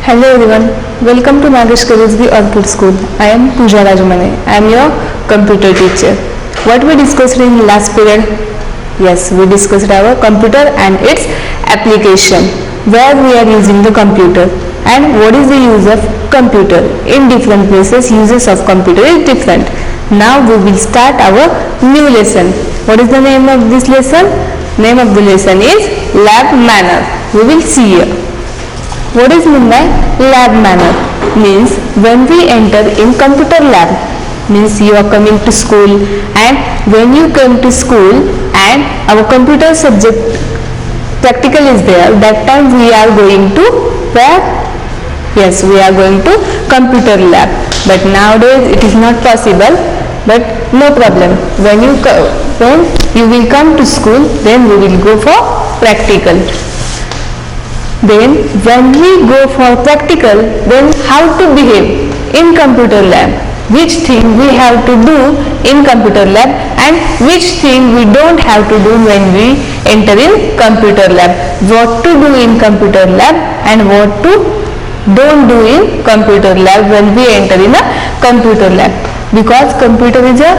Hello everyone, welcome to Nagesh Karisgi Orchid School. I am Pooja Rajamane. I am your computer teacher. What we discussed in last period? Yes, we discussed our computer and its application, where we are using the computer and what is the use of computer. In different places, uses of computer is different. Now we will start our new lesson. What is the name of this lesson? Name of the lesson is Lab Manner. We will see here. What is meant by lab manner? Means when we enter in computer lab, means you are coming to school, and when you come to school and our computer subject practical is there, that time we are going to where? Yes, we are going to computer lab. But nowadays it is not possible, but no problem. When you will come to school, then we will go for practical. Then when we go for practical, then how to behave in computer lab, which thing we have to do in computer lab and which thing we don't have to do when we enter in computer lab, what to do in computer lab and what to don't do in computer lab when we enter in a computer lab. Because computer is a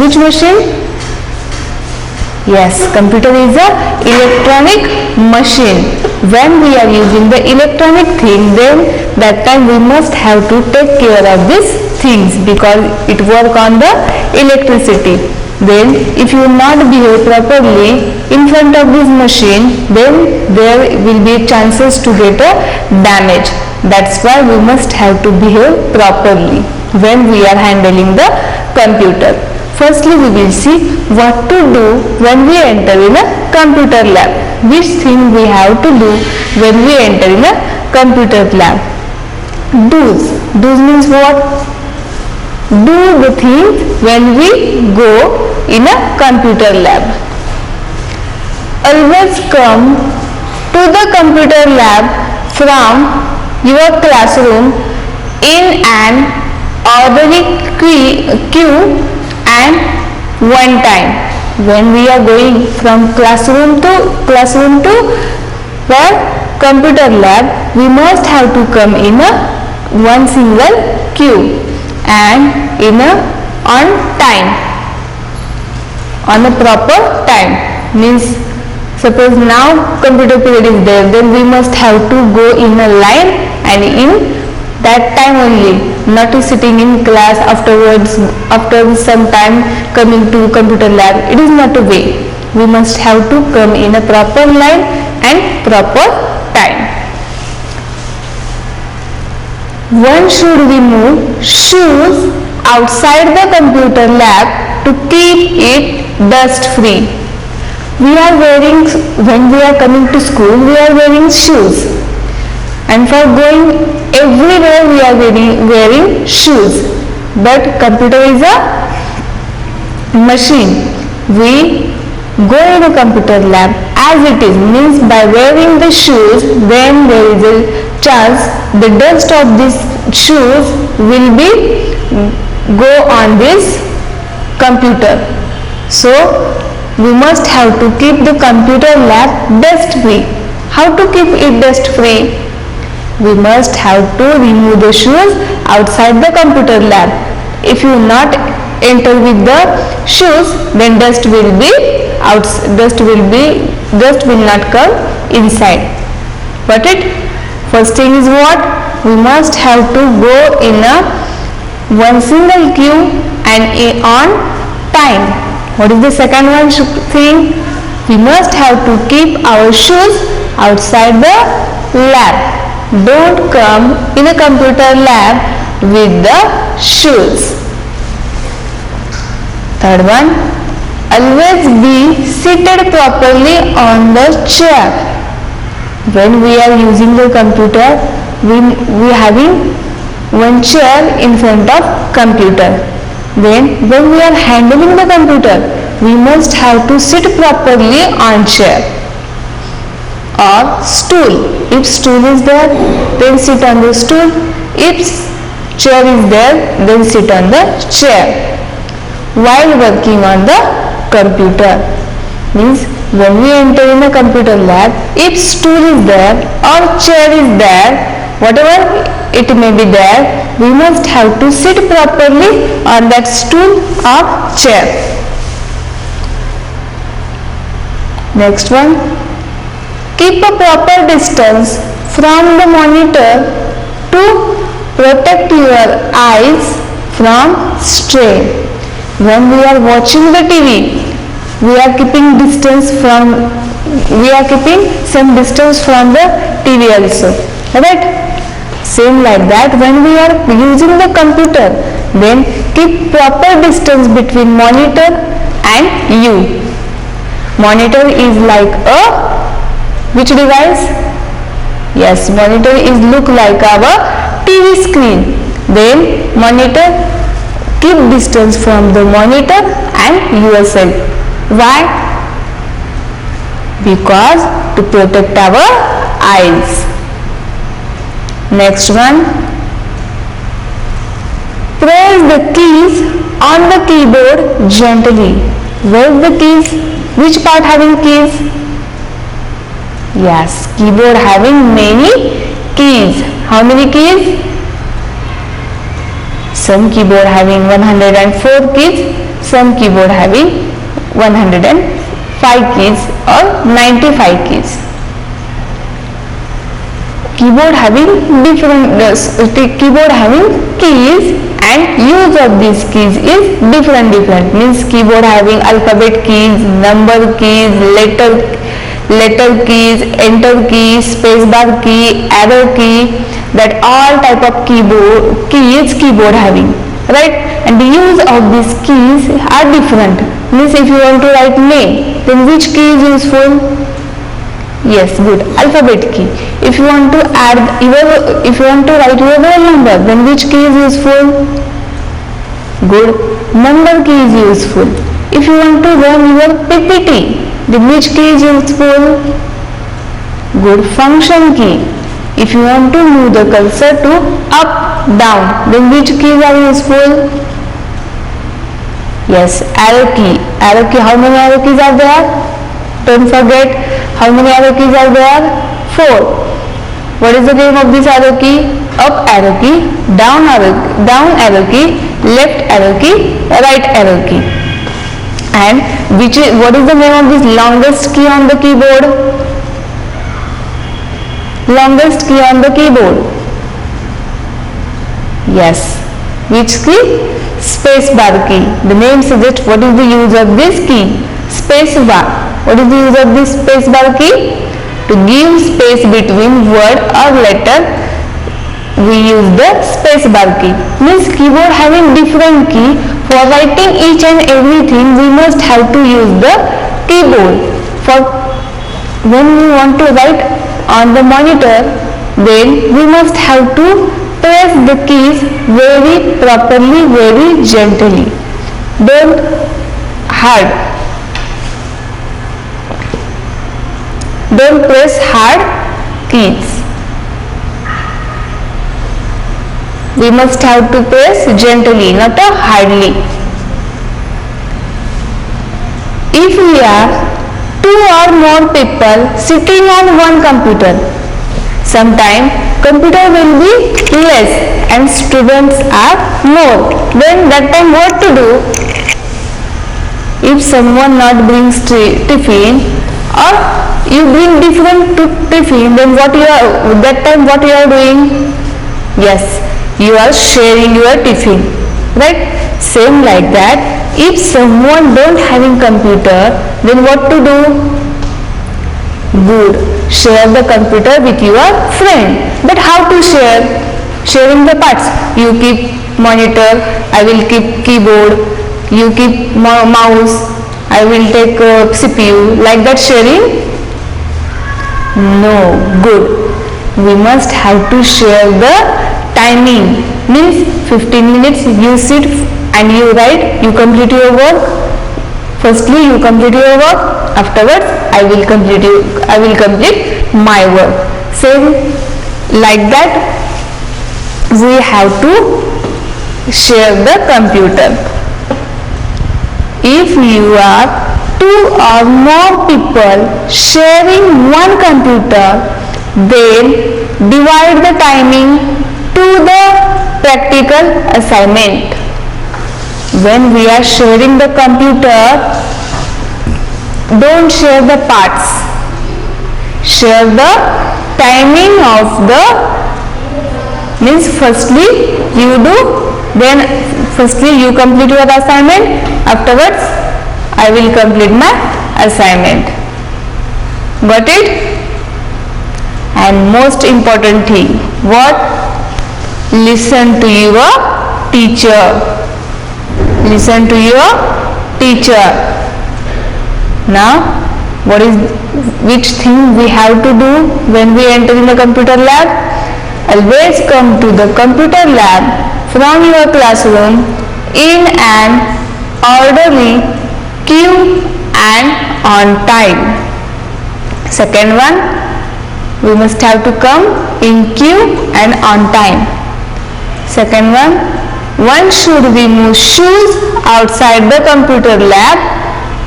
which machine? Yes, computer is a electronic machine. When we are using the electronic thing, then that time we must have to take care of these things because it work on the electricity. Then if you not behave properly in front of this machine, then there will be chances to get a damage. That's why we must have to behave properly when we are handling the computer. Firstly, we will see what to do when we enter in a computer lab. Which thing we have to do when we enter in a computer lab. Do's. Do's means what? Do the thing when we go in a computer lab. Always come to the computer lab from your classroom in an orderly queue and one time. When we are going from classroom to where computer lab, we must have to come in a one single queue and in a on time, on a proper time. Means suppose now computer period is there, then we must have to go in a line and in that time only, not sitting in class afterwards after some time coming to computer lab. It is not a way. We must have to come in a proper line and proper time. When should we move shoes outside the computer lab to keep it dust free? We are wearing, when we are coming to school, we are wearing shoes, and for going everywhere we are wearing shoes. But computer is a machine. We go in a computer lab as it is, means by wearing the shoes, then there is a chance the dust of these shoes will be go on this computer. So we must have to keep the computer lab dust free. How to keep it dust free? We must have to remove the shoes outside the computer lab. If you not enter with the shoes, then dust will not come inside. Got it? First thing is what? We must have to go in a one single queue and on time. What is the second one thing? We must have to keep our shoes outside the lab. Don't come in a computer lab with the shoes. Third one, always be seated properly on the chair. When we are using the computer, we having one chair in front of computer. Then when we are handling the computer, we must have to sit properly on chair or stool. If stool is there, then sit on the stool. If chair is there, then sit on the chair while working on the computer. Means when we enter in a computer lab, if stool is there or chair is there, whatever it may be there, we must have to sit properly on that stool or chair. Next one, keep a proper distance from the monitor to protect your eyes from strain. When we are watching the TV, we are keeping some distance from the TV also, right? Same like that, when we are using the computer, then keep proper distance between monitor and you. Monitor is like a which device? Yes, monitor is look like our TV screen. Then monitor, keep distance from the monitor and yourself. Why? Because to protect our eyes. Next one, press the keys on the keyboard gently. Where is the keys? Which part having keys? Yes, keyboard having many keys. How many keys? Some keyboard having 104 keys, some keyboard having 105 keys or 95 keys. Keyboard having keys, and use of these keys is different. Means keyboard having alphabet keys, number keys, letter keys, enter key, spacebar key, arrow key, that all type of keys keyboard having, right? And the use of these keys are different. Means if you want to write name, then which key is useful? Yes, good, alphabet key. If you want to write your roll number, then which key is useful? Good, number key is useful. If you want to run your PPT, then which key is useful? Good, function key. If you want to move the cursor to up, down, then which keys are useful? Yes, arrow key. Arrow key, how many arrow keys are there? Don't forget, how many arrow keys are there? 4. What is the name of this arrow key? Up arrow key, down arrow key, left arrow key, right arrow key. And what is the name of this longest key on the keyboard? Longest key on the keyboard. Yes, which key? Space bar key. The name suggests what is the use of this key? Space bar. What is the use of this space bar key? To give space between word or letter, we use the space bar key. Means keyboard having different key. For writing each and everything, we must have to use the keyboard. For when we want to write on the monitor, then we must have to press the keys very properly, very gently. Don't press hard keys. We must have to press gently, not hardly. If we are 2 or more people sitting on one computer, sometimes computer will be less and students are more. Then that time what to do? If someone not brings tiffin, or you bring different tiffin, then what you are doing? Yes, you are sharing your tiffin, right? Same like that, if someone don't having computer, then what to do? Good, share the computer with your friend. But how to share? Sharing the parts. You keep monitor, I will keep keyboard, you keep mouse, I will take CPU, like that sharing? No, good. We must have to share the timing. Means 15 minutes you sit and you write, you complete your work. Firstly you complete your work, afterwards I will complete my work. Same like that, we have to share the computer. If you are 2 or more people sharing one computer, then divide the timing to the practical assignment. When we are sharing the computer, don't share the parts. Share the timing of the means firstly you do, then firstly you complete your assignment, afterwards I will complete my assignment. Got it? And most important thing, what? Listen to your teacher. Listen to your teacher. Now which thing we have to do when we enter in the computer lab? Always come to the computer lab from your classroom in an orderly queue and on time. Second one, we must have to come in queue and on time. Second one should remove shoes outside the computer lab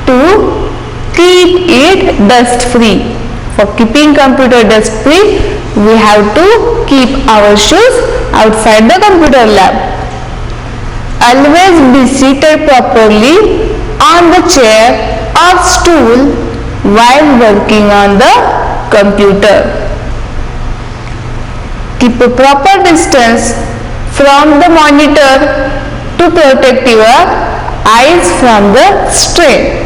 to keep it dust free. For keeping computer dust free, we have to keep our shoes outside the computer lab. Always be seated properly on the chair or stool while working on the computer. Keep a proper distance from the monitor to protect your eyes from the strain.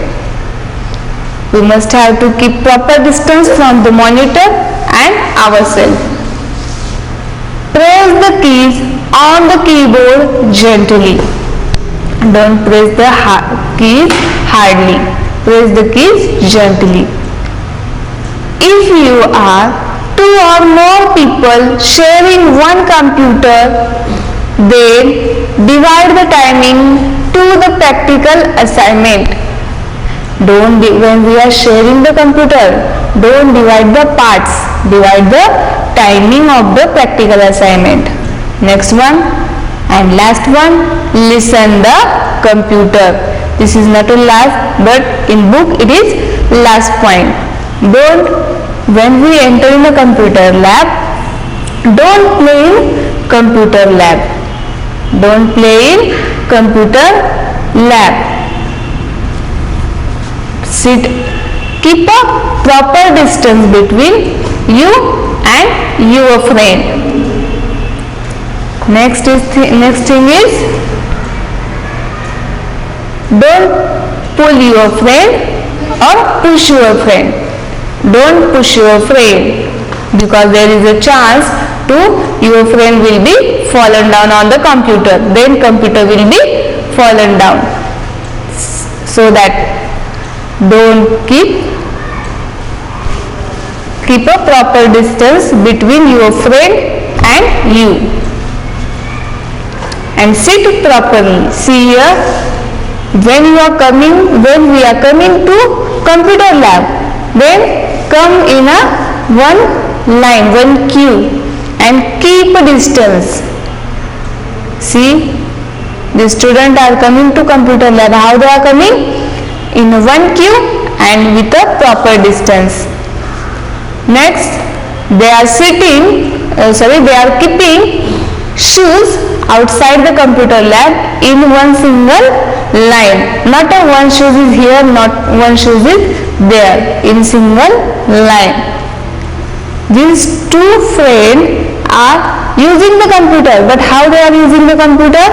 We must have to keep proper distance from the monitor and ourselves. Press the keys on the keyboard gently. Don't press the keys hardly. Press the keys gently. If you are two or more people sharing one computer, then divide the timing to the practical assignment. When we are sharing the computer, don't divide the parts, divide the timing of the practical assignment. Next one and last one, listen the computer. This is not a last, but in book it is last point. When we enter in a computer lab, don't play in computer lab. Don't play in computer lab. Keep a proper distance between you and your friend. Next thing is, don't pull your friend or push your friend. Don't push your friend, because there is a chance your friend will be fallen down on the computer. Then computer will be fallen down. So that don't keep a proper distance between your friend and you. And sit properly. See here, when we are coming to computer lab, then come in a one line, one queue, and keep a distance. See, the students are coming to computer lab. How they are coming? In one queue and with a proper distance. Next, they are keeping shoes outside the computer lab in one single line. Not a one shoe is here, not one shoe is there. In single line. These two friends are using the computer. But how they are using the computer?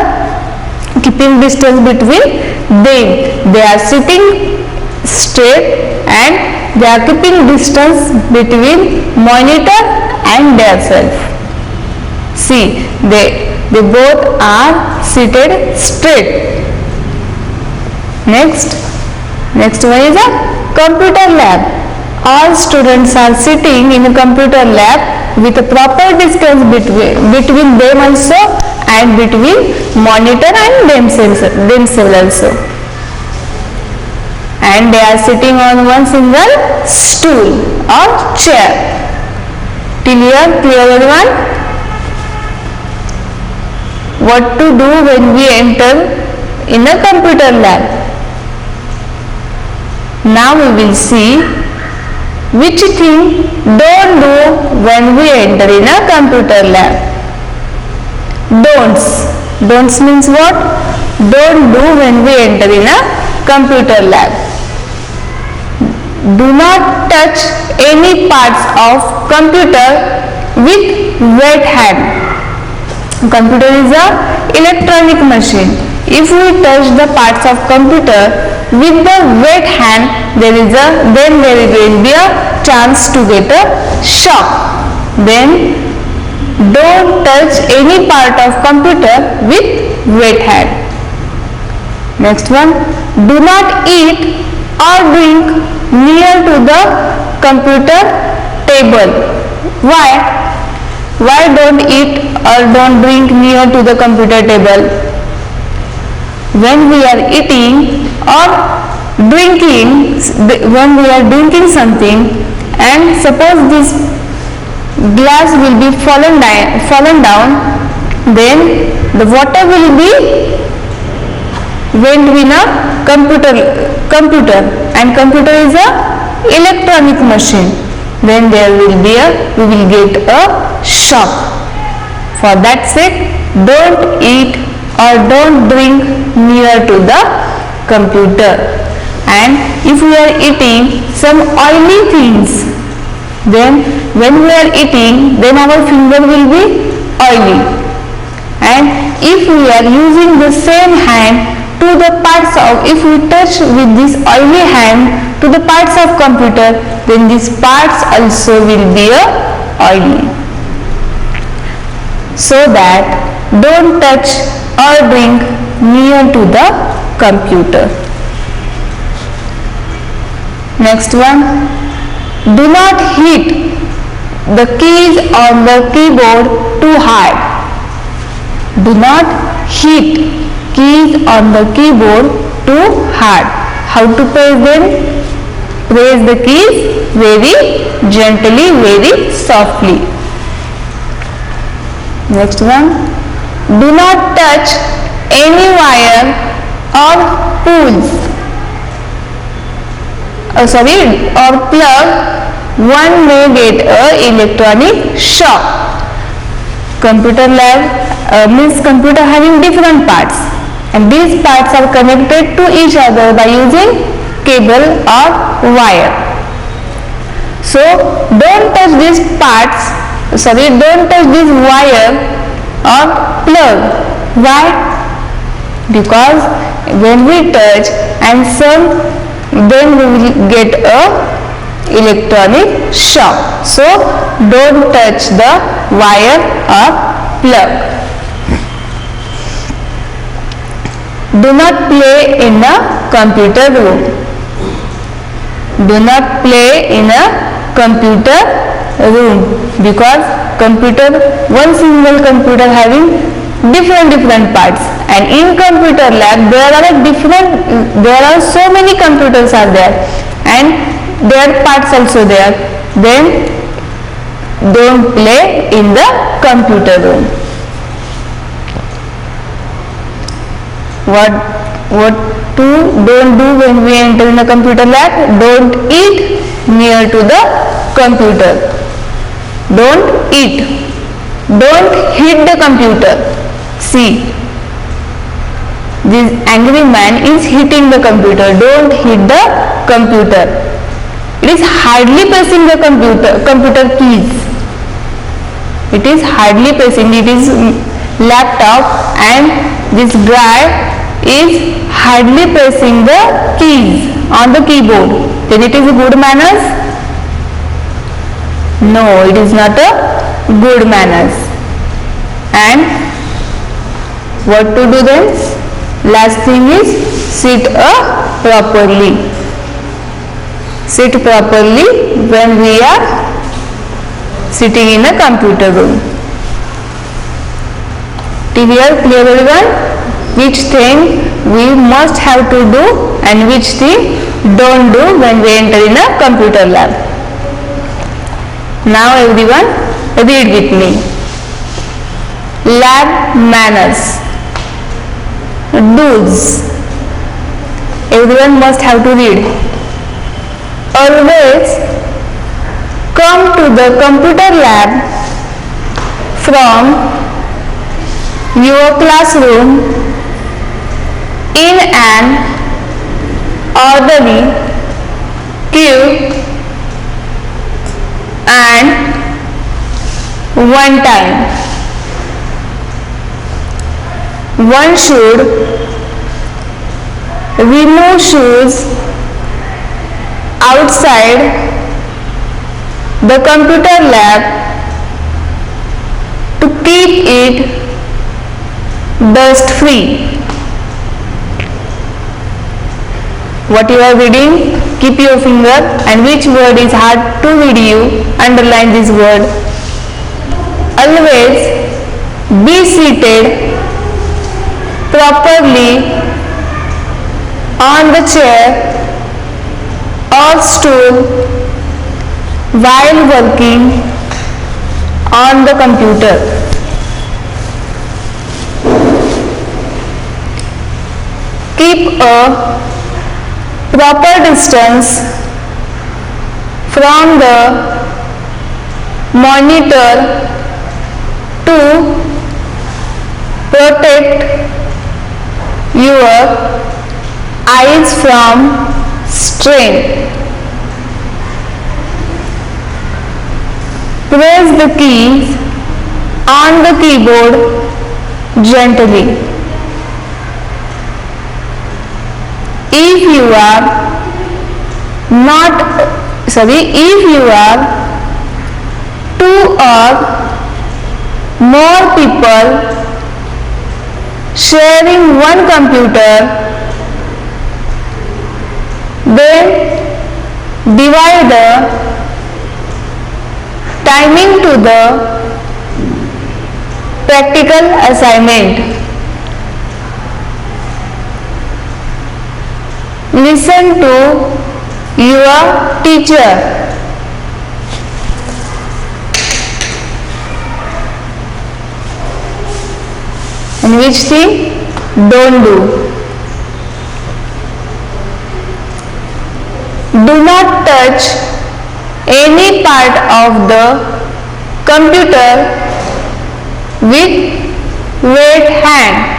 Keeping distance between them. They are sitting straight and they are keeping distance between monitor and their self. See, they both are seated straight. Next one is a computer lab. All students are sitting in a computer lab with a proper distance between them also and between monitor and themselves also. And they are sitting on one single stool or chair. Till here, clear everyone? What to do when we enter in a computer lab? Now we will see which thing don't do when we enter in a computer lab. Don'ts means what? Don't do when we enter in a computer lab. Do not touch any parts of computer with wet hand. Computer is a electronic machine. If we touch the parts of computer with the wet hand, then there will be a chance to get a shock. Then don't touch any part of computer with wet hand. Next one, do not eat or drink near to the computer table. Why don't eat or don't drink near to the computer table? When we are eating or drinking, when we are drinking something and suppose this glass will be fallen down, then the water will be went in a computer and computer is a electronic machine. Then we will get a shock. For that sake, don't eat or don't drink near to the computer. And if we are eating some oily things, then when we are eating, then our finger will be oily. And if we are using the same hand to the parts of, if we touch with this oily hand to the parts of computer, then these parts also will be oily. So that don't touch or drink near to the computer. Next one, do not hit the keys on the keyboard too hard. Do not hit keys on the keyboard too hard. How to press them? Press the keys very gently, very softly. Next one, do not touch any wire or pulls. Or plug. One may get a electronic shock. Computer lab means computer having different parts, and these parts are connected to each other by using cable or wire. So don't touch these parts, don't touch this wire or plug. Why? Because when we touch and then we will get a electronic shock. So don't touch the wire or plug. Do not play in a computer room. Do not play in a computer room, because one single computer having different parts, and in computer lab there are so many computers are there, and their parts also there. Then don't play in the computer room. What don't do when we enter in a computer lab? Don't eat near to the computer. Don't eat. Don't hit the computer. See, this angry man is hitting the computer. Don't hit the computer. It is hardly pressing the computer keys. It is hardly pressing. It is laptop and this guy is hardly pressing the keys on the keyboard. Then it is a good manners? No, it is not a good manners. And what to do then? Last thing is sit properly. Sit properly when we are sitting in a computer room. Here, clear everyone? Which thing we must have to do and which thing don't do when we enter in a computer lab. Now everyone, read with me. Lab manners. Do's. Everyone must have to read. Always come to the computer lab from your classroom in an orderly queue and one time. One should remove shoes outside the computer lab to keep it dust free. What you are reading, keep your finger, and which word is hard to read, you underline this word. Always be seated properly on the chair or stool while working on the computer. Keep a proper distance from the monitor to protect your eyes from strain. Press the keys on the keyboard gently. If you are two or more people sharing one computer, then divide the timing to the practical assignment. Listen to your teacher. And which thing don't do? Do not touch any part of the computer with wet hands.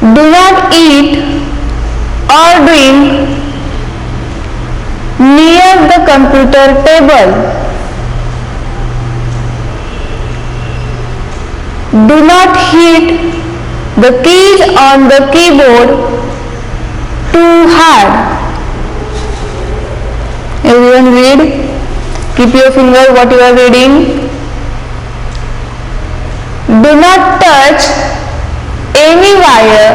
Do not eat or drink near the computer table. Do not hit the keys on the keyboard too hard. Everyone read. Keep your finger what you are reading. Do not touch any wire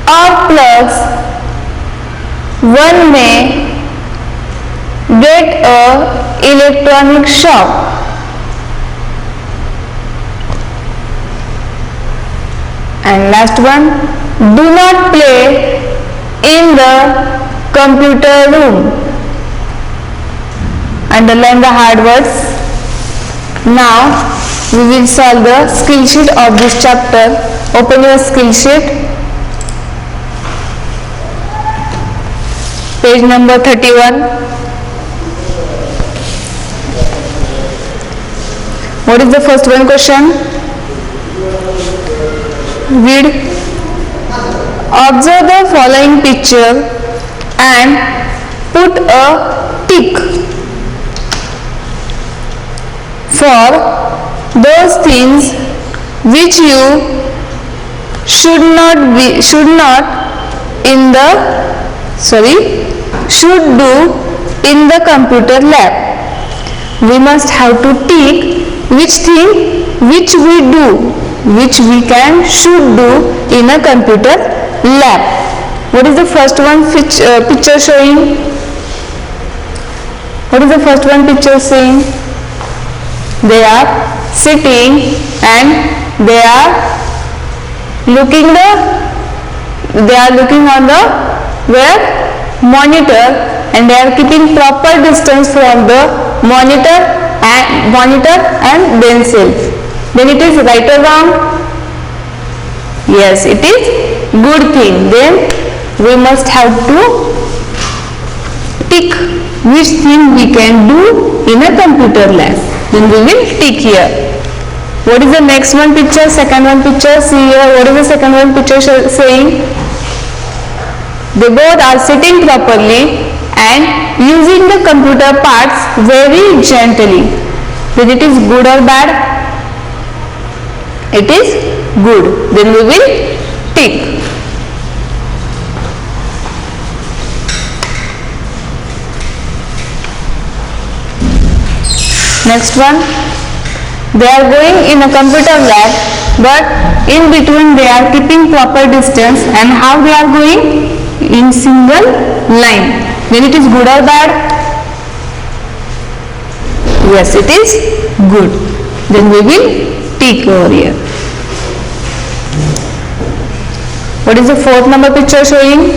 or plugs. One may get a electronic shock. And last one, do not play in the computer room. Underline the hard words. Now we will solve the skill sheet of this chapter. Open your skill sheet. Page number 31. What is the first one question? Read. Observe the following picture and put a tick for those things which you should do in the computer lab. We must have to tick which thing which we do, which we should do in a computer lab. What is the first one picture showing? What is the first one picture saying? They are sitting and they are looking on the monitor, and they are keeping proper distance from the monitor and themselves. Then it is right or wrong? Yes, it is good thing. Then we must have to tick which thing we can do in a computer lab. Then we will tick here. What is the next one picture? Second one picture. See here. What is the second one picture saying? They both are sitting properly and using the computer parts very gently. Then it is good or bad? It is good. Then we will tick. Next one. They are going in a computer lab, but in between they are keeping proper distance. And how they are going? In single line. Then it is good or bad? Yes, it is good. Then we will tick over here. What is the fourth number picture showing?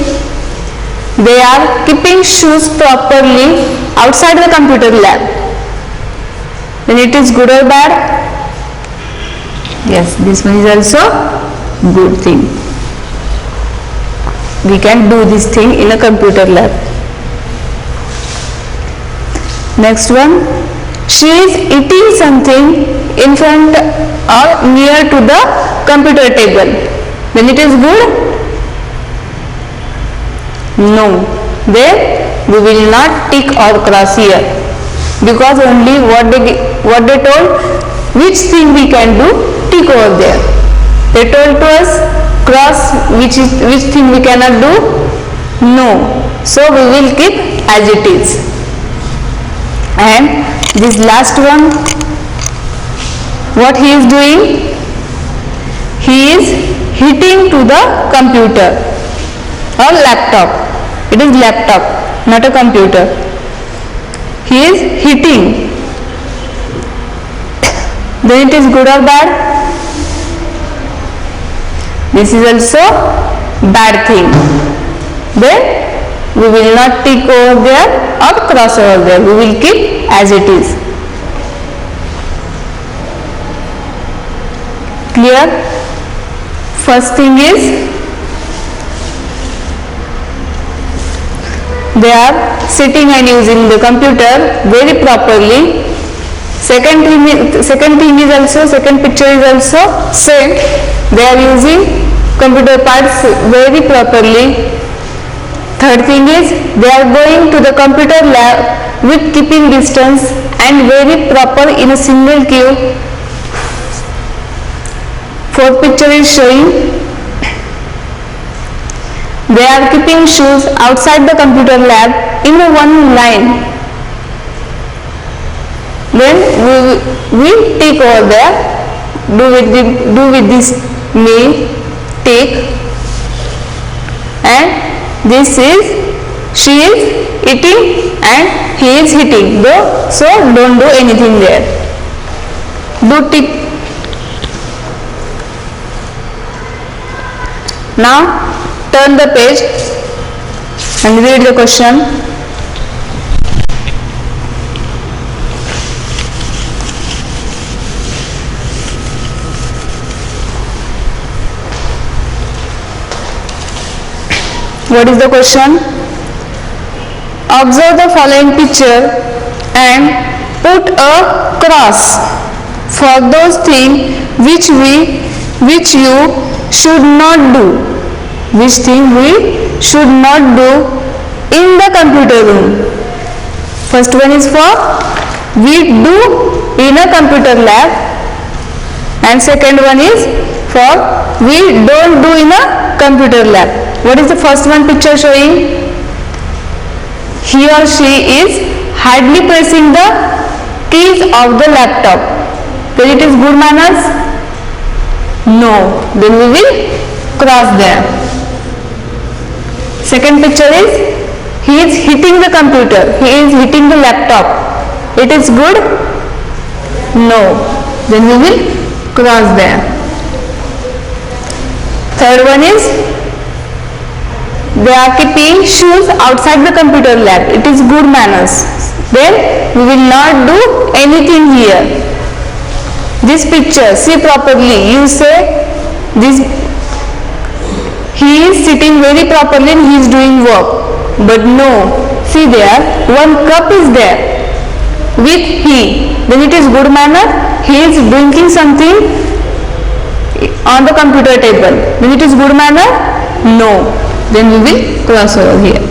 They are keeping shoes properly outside the computer lab. Then it is good or bad? Yes, this one is also good thing. We can do this thing in a computer lab. Next one. She is eating something in front or near to the computer table. Then it is good? No. Then we will not tick or cross here, because only what they told, which thing we can do, tick over there. They told to us cross which thing we cannot do. No. So we will keep as it is. And this last one, what he is doing? He is hitting to the computer or laptop. It is laptop, not a computer. He is hitting. Then it is good or bad? This is also bad thing. Then we will not tick over there or cross over there. We will keep as it is. Clear? First thing is, they are sitting and using the computer very properly. Second picture is also same. They are using computer parts very properly. Third thing is, they are going to the computer lab with keeping distance and very proper in a single queue. Fourth picture is showing they are keeping shoes outside the computer lab in one line. Then we tick over there. Do with this me tick. And this is, she is eating and he is hitting. So don't do anything there. Do tick. Now turn the page and read the question. What is the question? Observe the following picture and put a cross for those things which you should not do. Which thing we should not do in the computer room? First one is for we do in a computer lab, and second one is for we don't do in a computer lab. What is the first one picture showing? He or she is hardly pressing the keys of the laptop. Then it is good manners? No. Then we will cross there. Second picture is he is hitting the computer. He is hitting the laptop. It is good? No. Then we will cross there. Third one is they are keeping shoes outside the computer lab. It is good manners. Then we will not do anything here. This picture, see properly. You say this. He is sitting very properly and he is doing work. But no, See there, one cup is there with he. Then it is good manner. He is drinking something on the computer table. Then it is good manner? No. Then we will cross over here.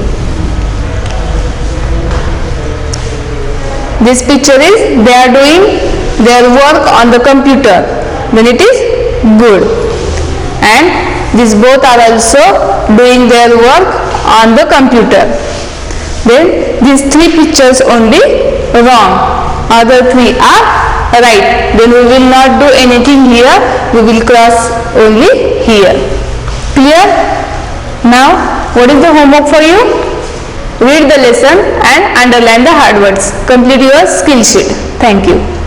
This picture is they are doing their work on the computer. Then it is good. And these both are also doing their work on the computer. Then these three pictures only wrong. Other three are right. Then we will not do anything here. We will cross only here. Clear? Now what is the homework for you? Read the lesson and underline the hard words. Complete your skill sheet. Thank you.